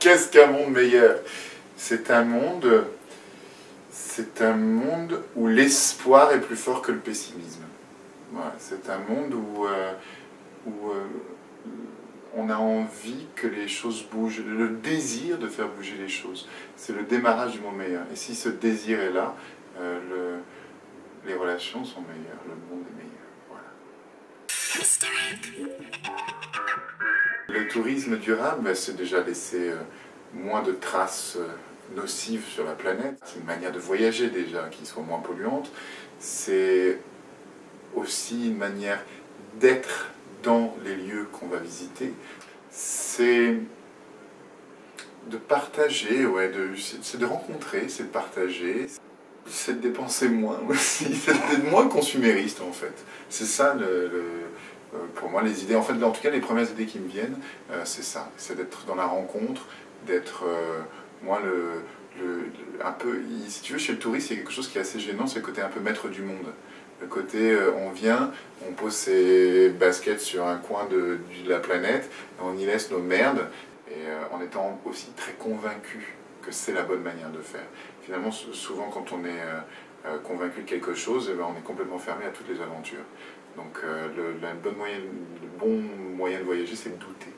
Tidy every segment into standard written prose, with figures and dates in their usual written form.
Qu'est-ce qu'un monde meilleur? C'est un monde où l'espoir est plus fort que le pessimisme. Voilà, c'est un monde où on a envie que les choses bougent, le désir de faire bouger les choses. C'est le démarrage du monde meilleur. Et si ce désir est là, les relations sont meilleures, le monde est meilleur. Voilà. Le tourisme durable, c'est déjà laisser moins de traces nocives sur la planète. C'est une manière de voyager déjà qui soit moins polluante. C'est aussi une manière d'être dans les lieux qu'on va visiter. C'est de partager, ouais, c'est de rencontrer, c'est de partager. C'est de dépenser moins aussi, c'est d'être moins consumériste en fait. C'est ça pour moi les idées, en fait en tout cas les premières idées qui me viennent, c'est ça, c'est d'être dans la rencontre, d'être, moi un peu, si tu veux chez le touriste il y a quelque chose qui est assez gênant, c'est le côté un peu maître du monde. Le côté on vient, on pose ses baskets sur un coin de la planète, on y laisse nos merdes, et en étant aussi très convaincu que c'est la bonne manière de faire. Finalement, souvent quand on est convaincu de quelque chose, eh ben, on est complètement fermé à toutes les aventures. Donc le bon moyen de voyager, c'est de douter,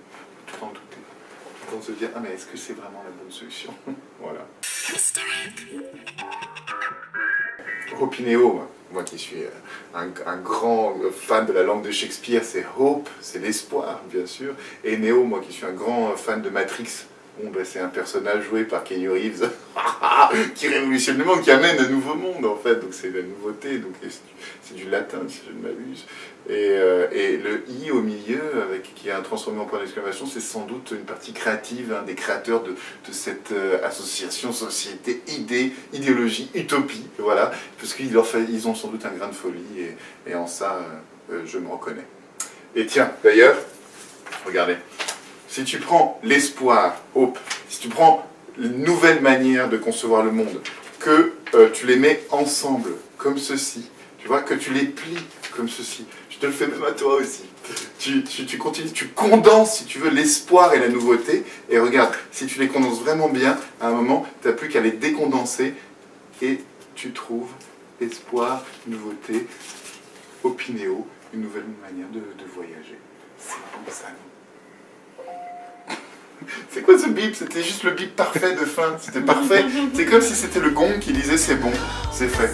tout le temps douter. Tout le temps se dire, ah mais est-ce que c'est vraiment la bonne solution? Voilà. Hope in Neo, moi qui suis un grand fan de la langue de Shakespeare, c'est Hope, c'est l'espoir bien sûr, et Neo, moi qui suis un grand fan de Matrix, bon, ben, c'est un personnage joué par Keanu Reeves qui révolutionne le monde, qui amène un nouveau monde en fait, donc c'est la nouveauté, donc c'est du latin si je ne m'abuse. Et le I au milieu, qui est transformé en point d'exclamation, c'est sans doute une partie créative des créateurs de cette association, société, idéologie, utopie, voilà, parce qu'ils ont sans doute un grain de folie, et en ça, je me reconnais. Et tiens, d'ailleurs, regardez. Si tu prends l'espoir, hope, si tu prends une nouvelle manière de concevoir le monde, que tu les mets ensemble, comme ceci, tu vois, que tu les plies comme ceci, je te le fais même à toi aussi, tu continues, tu condenses, si tu veux, l'espoir et la nouveauté, et regarde, si tu les condenses vraiment bien, à un moment, tu n'as plus qu'à les décondenser, et tu trouves espoir, nouveauté, opinéo, une nouvelle manière de voyager. C'est comme ça, non? C'est quoi ce bip? C'était juste le bip parfait de fin, c'était parfait. C'est comme si c'était le gong qui disait c'est bon, c'est fait.